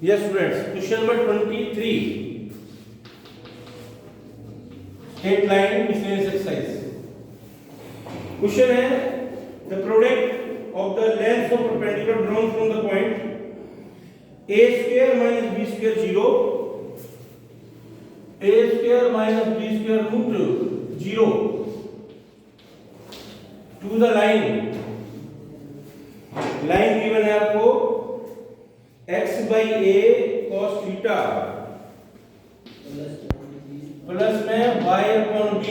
Yes students, question number 23, straight line miscellaneous exercise. Question है the product of the lengths of perpendicular drawn from the point a square minus b square 0, a square minus b square root 0 to the line given है आपको x by a cos theta plus में y upon b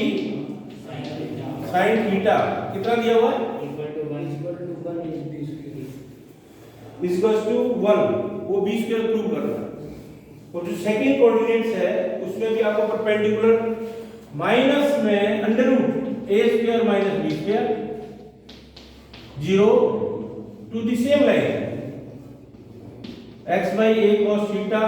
sin theta कितना दिया हुआ है equals to 1 वो b square prove करना है। और जो सेकंड कोऑर्डिनेट्स है उसमें भी आपको परपेंडिकुलर माइनस में under root a square minus b square 0 to the same line x by a cos theta,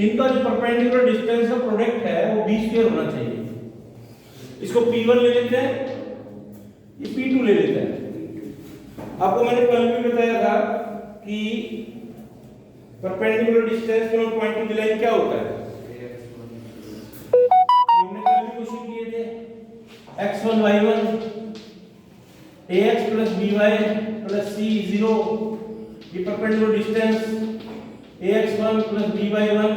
इनका जो परपेंडिकुलर डिस्टेंस का प्रोडक्ट है वो b स्क्वायर होना चाहिए। इसको p1 ले लेते हैं, ये p2 ले लेते हैं। आपको मैंने कल भी बताया था कि perpendicular distance from point two the line क्या होता है, हमने कल भी क्वेश्चन किए थे x1 y1 ax plus by plus c 0, ये perpendicular distance ax1 plus by1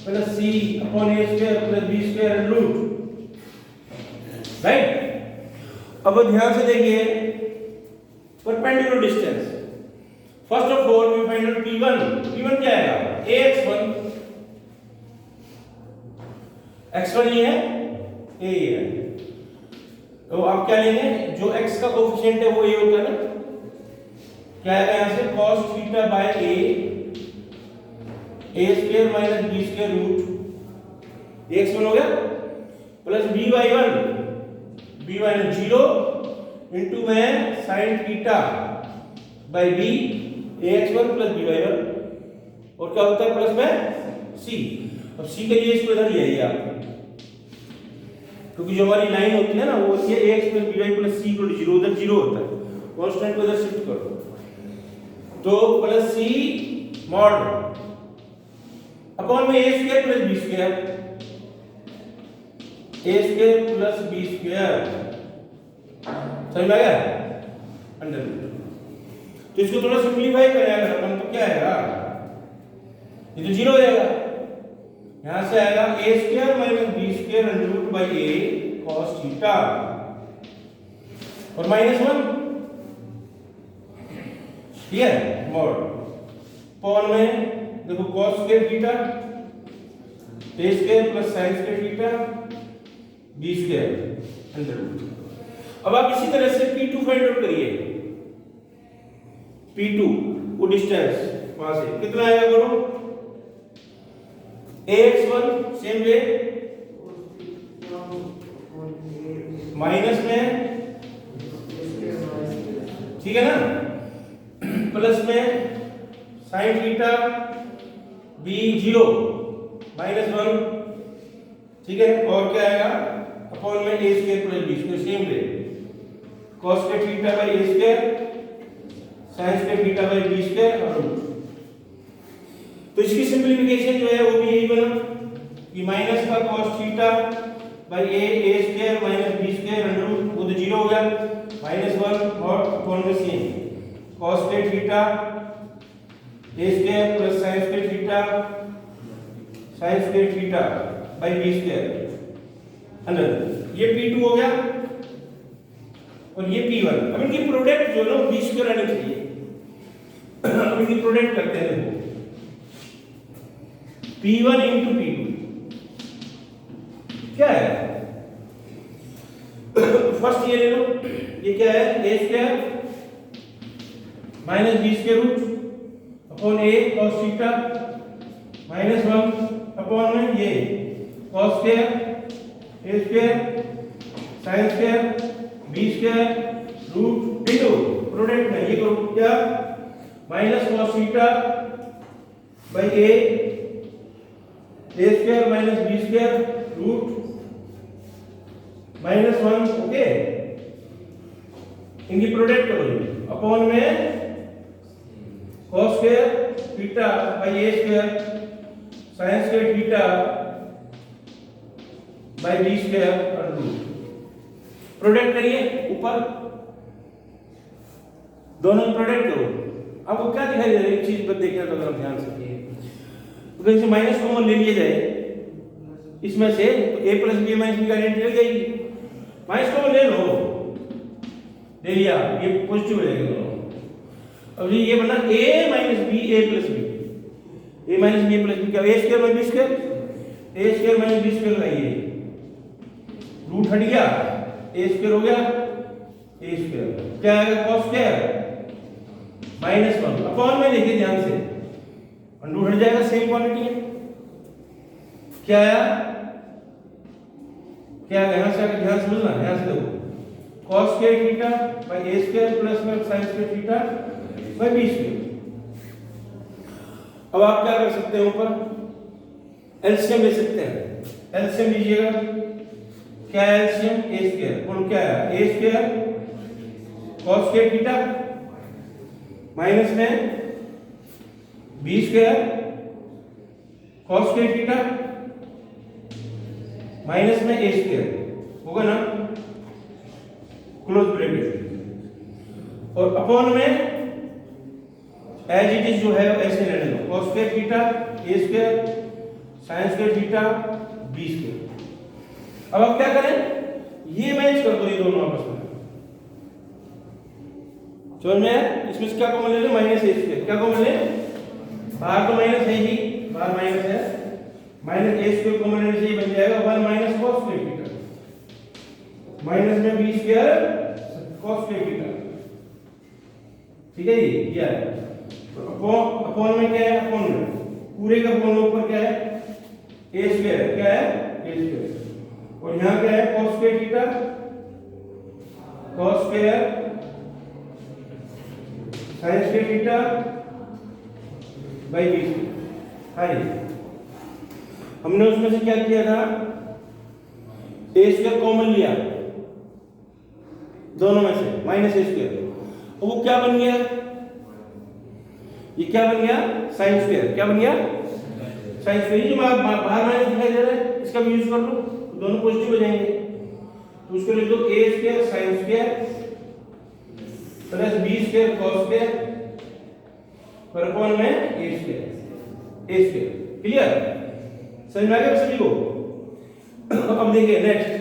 plus c upon a square plus b square and root, right. अब ध्यान से देखिए perpendicular distance, first of all we find out p1 क्या आएगा ax1, x1 ये है a ये है, तो आप क्या लेंगे, जो x का कोएफिशिएंट है वो a होता है ना, क्या आएगा यहां से cos theta by a square minus b square root x1 हो गया प्लस b माइनस 0 इनटू में sin theta by b ax1 plus b/1 और क्या होता है प्लस में c। अब c का ये इसको इधर ले आइए आप, क्योंकि जो हमारी लाइन होती है ना वो ये ax plus by plus c equal to 0, उधर 0 होता है, कांस्टेंट को इधर शिफ्ट कर दो तो प्लस c मॉड अपॉन में a square plus b square, a square plus b square, समझ में आ गया अंडर रूट। तो इसको थोड़ा सिंपलीफाई करें अगर अपन तो क्या आएगा, ये तो 0 हो जाएगा, यहां से आएगा a square minus b square under root by a cos theta और माइनस 1, ठीक है मॉड अपॉन में देखो cos square theta a square plus sin square theta b square under root. अब आप इसी तरह से p2 फाइंड आउट करिए, p2 वो डिस्टेंस वहां से कितना आएगा बोलो, ax1 सेम वे माइनस में, ठीक है ना, प्लस में sin थीटा b 0 माइनस 1, ठीक है, और क्या आएगा अपॉन में a square plus b square same way cos square theta by a square sin square theta by b square और रूट। तो इसकी सिंपलीफिकेशन जो है वो भी यही बना कि माइनस का cos theta by a square minus b square under root, वो तो 0 हो गया, माइनस 1 और अपॉन में same cos square theta a square plus sin square theta sin square theta by b square under, ये p2 हो गया और ये p1। अब इनकी प्रोडक्ट जो है ना b स्क्वायर आनी चाहिए। अब इनकी प्रोडक्ट करते हैं, देखो p1 into p2 क्या है, फर्स्ट ये ले लो, ये क्या है a square minus b square root upon a cos theta minus 1 upon में ये cos square a square sin square b square root into product में ये करो क्या minus cos theta by a square minus b square root -1 okay, इनकी product करो upon में cos square theta by a square sin square theta by b square under root। Product करिए ऊपर दोनों में प्रोडक्ट करो। आपको क्या दिखाई दे रहा है? एक चीज पर देखना तो अगर ध्यान से तो इसे माइनस कॉमन ले लिया जाए इसमें से तो a plus b minus b का आइडेंटिटी लग जाएगी। माइनस कॉमन ले लो, ले लिया, ये पॉजिटिव हो जाएगा दोनों। अब ये बना a minus b a plus b, a minus b a plus b क्या? a square minus b square, a square minus b square लगाइए, रूट हट गया, a स्क्वायर हो गया a स्क्वायर, क्या आएगा? cos स्क्वायर माइनस 1 अपॉन में देखिए ध्यान से, अंडू हट जाएगा, सेम क्वांटिटी है। क्या आया? क्या यहां से ध्यान समझना, यहां से देखो cos square theta by a square plus में sin square theta by b square. अब आप क्या कर सकते हैं? ऊपर एलसीएम ले सकते हैं, एलसीएम लीजिएगा। क्या है एलसीएम? a स्क्वायर, बोलो क्या है? a square cos square theta minus में b square cos square theta minus में a स्क्वायर होगा ना, क्लोज ब्रैकेट, और अपॉन में एज इट इज जो है ऐसे रहने दो, cos square theta a square sin square theta b square. अब आप क्या करें? ये मैच कर दो ये दोनों आपस में, समझ में आया? इसमें से क्या कॉमन ले लें? माइनस a स्क्वायर, क्या कॉमन ले? बाहर तो माइनस है ही, बाहर माइनस है, माइनस a स्क्वायर कॉमन लेने से ये बन जाएगा 1 minus cos square theta minus में b square cos square theta. ठीक है, ये है अपॉन में क्या है? अपॉन में पूरे का अपॉन ऊपर क्या है? a स्क्वायर, क्या है? a स्क्वायर, और यहां क्या है? cos square theta cos square sin square theta by b square. हाँ, हमने उसमें से क्या किया था? a स्क्वायर कॉमन लिया दोनों में से, माइनस a स्क्वायर, और वो क्या बन गया? ये क्या बन गया? sin square. क्या बन गया? sin square. ये बाहर माइनस दिखाई दे रहा है, इसका भी यूज कर लो, दोनों पॉजिटिव हो जाएंगे। तो उसको लिख दो a square sin square plus b square cos square पर अपॉन में a स्क्वायर। क्लियर? समझ में आ गया सभी को? अब देखिए नेक्स्ट,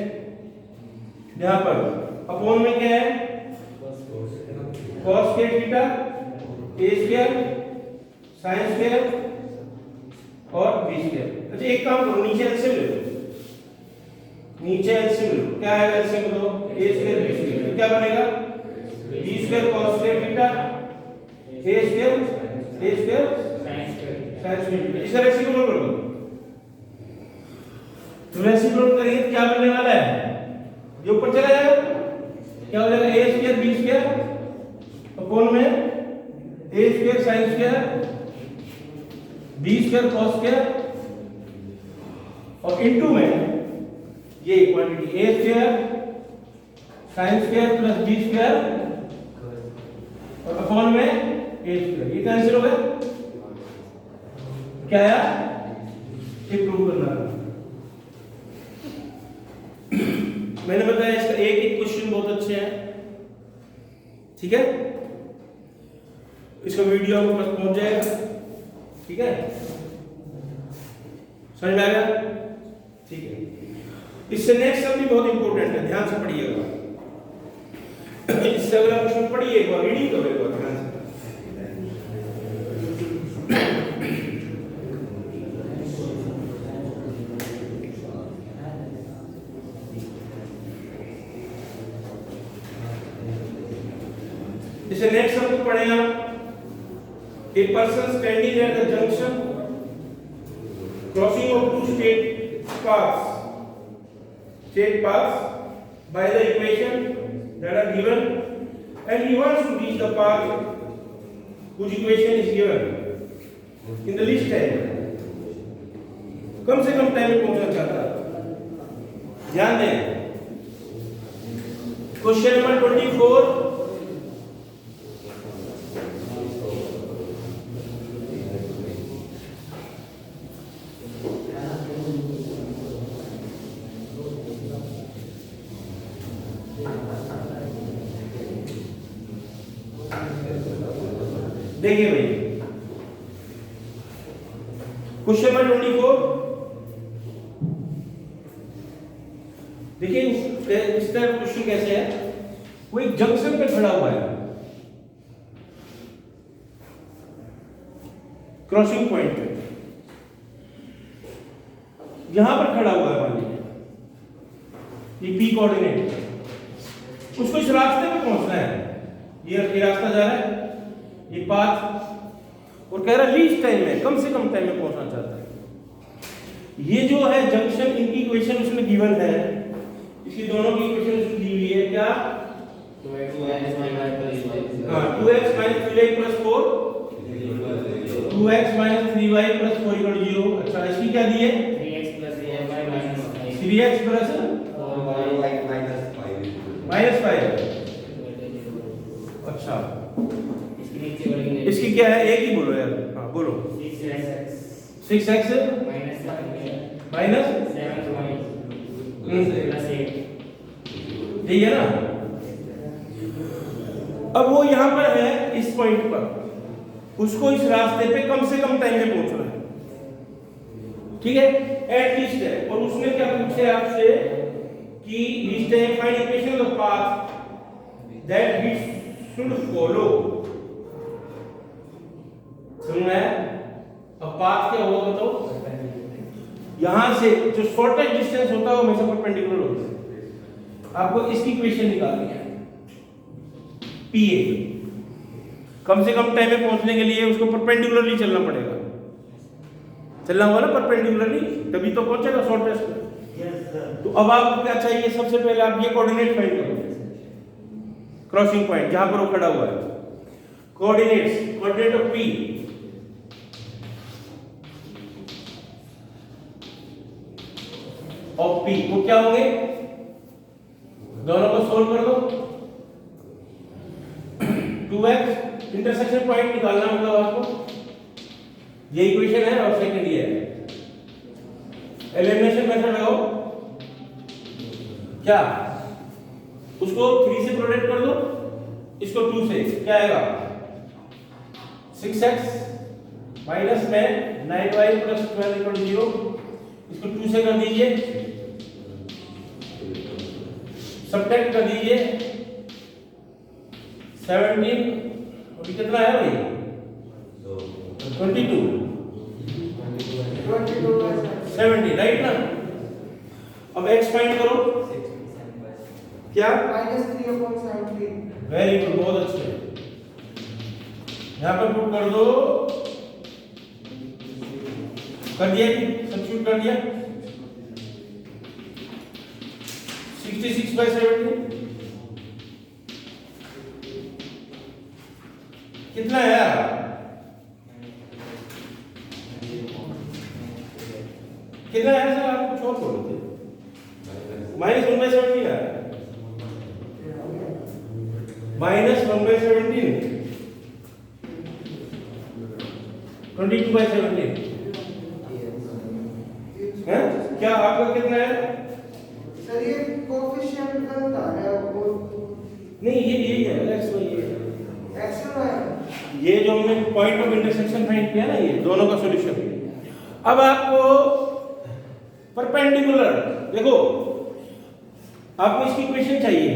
यहां पर अपॉन में क्या है? cos square theta a square sin square और b स्क्वायर। अच्छा एक काम करो, नीचे एलसीएम ले लो, नीचे एलसीएम लो, क्या आएगा एलसीएम? तो a स्क्वायर b स्क्वायर, क्या बनेगा? b square cos square theta a square sin square. इसे रेसिप्रोकल कर दो, तो रेसिप्रोकल करिए क्या बनने वाला है? ये ऊपर चला जाएगा, क्या हो जाएगा? a square b square upon में a square sin square b square cos square, और इनटू में ये quantity a square sin square plus b square और अपॉन में a स्क्वायर। ये कैंसिल हो गया, क्या आया? ये प्रूव करना है। मैंने बताया इसका एक एक क्वेश्चन बहुत अच्छे हैं, ठीक है? इसका वीडियो आपको पास पहुंच जाएगा, ठीक है? समझ में आएगा? ठीक है। इससे नेक्स्ट सब भी बहुत इंपॉर्टेंट है, ध्यान से पढ़िएगा। इससे अगला क्वेश्चन पढ़िए, एक बार रीडिंग करो, एक बार ध्यान से। इसे नेक्स्ट हम लोग पढ़ेंगे। A person standing at the junction, crossing of two state paths by the equation that are given, and he wants to reach the path whose equation is given in the least time. कम से कम time में पहुंचना चाहता है। ध्यान दें, question number 24 देखिए भाई question number 24, देखिए इस तरह क्वेश्चन कैसे है। वो एक जंक्शन पे खड़ा हुआ है, क्रॉसिंग पॉइंट पे यहां पर खड़ा हुआ है, मान लीजिए ये पी कोऑर्डिनेट, उसको इस रास्ते पे पहुंचना है, ये रास्ता जा रहा है, ये पाथ, और कह रहा है लीस्ट टाइम में, कम से कम टाइम में पहुंचना चाहता है। ये जो है जंक्शन, इनकी इक्वेशन उसने गिवन है, इसकी दोनों की इक्वेशन उसने दी हुई है क्या, 2x - 3y + 4, 2x - 3y + 4 = 0। अच्छा इसकी क्या दी है, 3x + 5 अच्छा इसकी क्या है, एक ही बोलो यार, हाँ बोलो, 6x - 7y यही है ना। अब वो यहां पर है इस पॉइंट पर, उसको इस रास्ते पे कम से कम टाइम में पहुंचना है, ठीक है, एटलीस्ट है। और उसने क्या पूछे आपसे कि least time find equation of path that we should follow. सुन है, अब पाथ क्या होगा बताओ, यहां से जो शॉर्टेस्ट डिस्टेंस होता है वो हमेशा परपेंडिकुलर होता है। आपको इसकी इक्वेशन निकालनी है, पीए कम से कम टाइम में पहुंचने के लिए उसको परपेंडिकुलरली चलना पड़ेगा, चलना होगा ना परपेंडिकुलरली, तभी तो पहुंचेगा शॉर्टेस्ट में। तो अब आपको क्या चाहिए, सबसे पहले आप ये कोऑर्डिनेट फाइंड करो, क्रॉसिंग पॉइंट जहां पर वो खड़ा हुआ है, coordinate of P, of P वो क्या होंगे, दोनों को सोल्व कर दो। 2x इंटरसेक्शन पॉइंट निकालना मतलब आपको, ये इक्वेशन है और सेकंड ये है, एलिमिनेशन मेथड लगाओ, क्या उसको 3 से प्रोडक्ट कर दो, इसको 2 से, क्या आएगा 6x माइनस में 9y + 12 = 0, इसको 2 से कर दीजिए, सब्ट्रैक्ट कर दीजिए 17, और कितना है भाई 22 70, राइट ना। अब x फाइंड करो, क्या -3/17, वेरी गुड, बहुत अच्छे, यहां पर पुट कर दो, कर दिया कि सब्स्टिट्यूट कर दिया, 66/17 कितना है यार, कितना है सर, आप कुछ और बोलते, -1/17 है, -1/17 22/17 है, क्या आपका कितना है सर, ये कोएफिशिएंट गलत आ रहा है वो, नहीं ये यही है x y, x और y, ये जो हमने पॉइंट ऑफ इंटरसेक्शन फाइंड किया ना, ये दोनों का सॉल्यूशन। अब आपको परपेंडिकुलर, देखो आपको इसकी इक्वेशन चाहिए,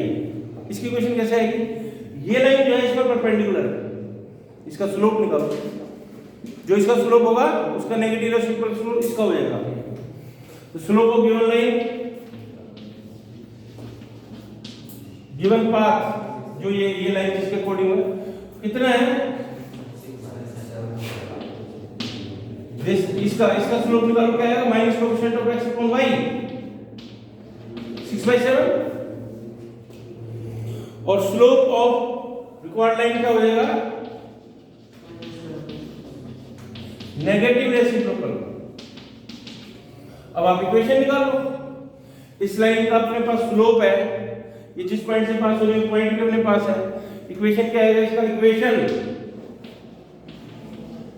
इसकी इक्वेशन कैसे आएगी, ये लाइन जो है इसका परपेंडिकुलर है, इसका स्लोप निकालो, जो इसका स्लोप होगा उसका नेगेटिव स्लोप इसका हो जाएगा, तो slope of given line, given path, जो ये लाइन जिसके अकॉर्डिंग है कितना है, इसका स्लोप निकालो, क्या आएगा minus coefficient of x upon y 6/7, और स्लोप ऑफ रिक्वायर्ड लाइन क्या हो जाएगा, नेगेटिव रेसिप्रोकल। अब आप इक्वेशन निकालो, इस लाइन का अपने पास स्लोप है, ये जिस पॉइंट से पास हो रही है पॉइंट भी अपने पास है, इक्वेशन क्या आएगा इसका, इक्वेशन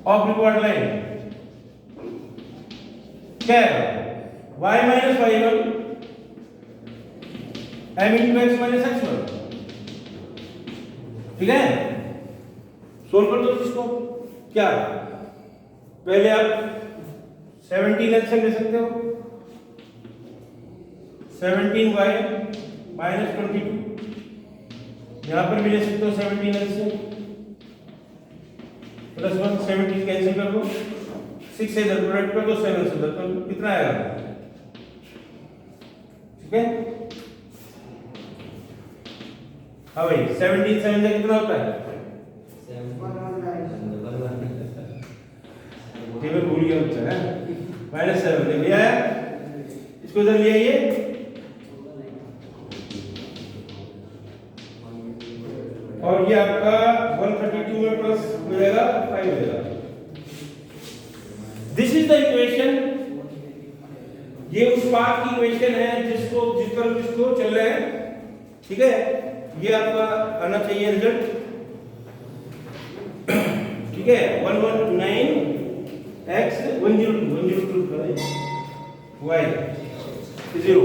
ऑफ रिक्वायर्ड लाइन क्या है, y - y1 m × x - x1, ठीक है। सोल्व कर दो इसको। क्या पहले आप 17 एलसीएम ले सकते हो, 17y माइनस 22, यहाँ पर भी ले सकते हो 17 एलसीएम प्लस 1, 17 कैंसिल कर दो, 6 से इधर प्रोडक्ट कर दो, 7 से इधर कर दो, कितना आएगा? ठीक है, हाँ भाई 17 7 से कितना होता है? टेबल भूल गया बच्चा है, -7 ले लिया है, इसको इधर ले आइए, और ये आपका 132 में प्लस हो जाएगा 5 हो जाएगा। दिस इज द इक्वेशन, ये उस पाथ की इक्वेशन है जिस पर इसको चल रहे हैं। ठीक है, ये आपका आना चाहिए रिजल्ट। ठीक है, 119 x 102 y 0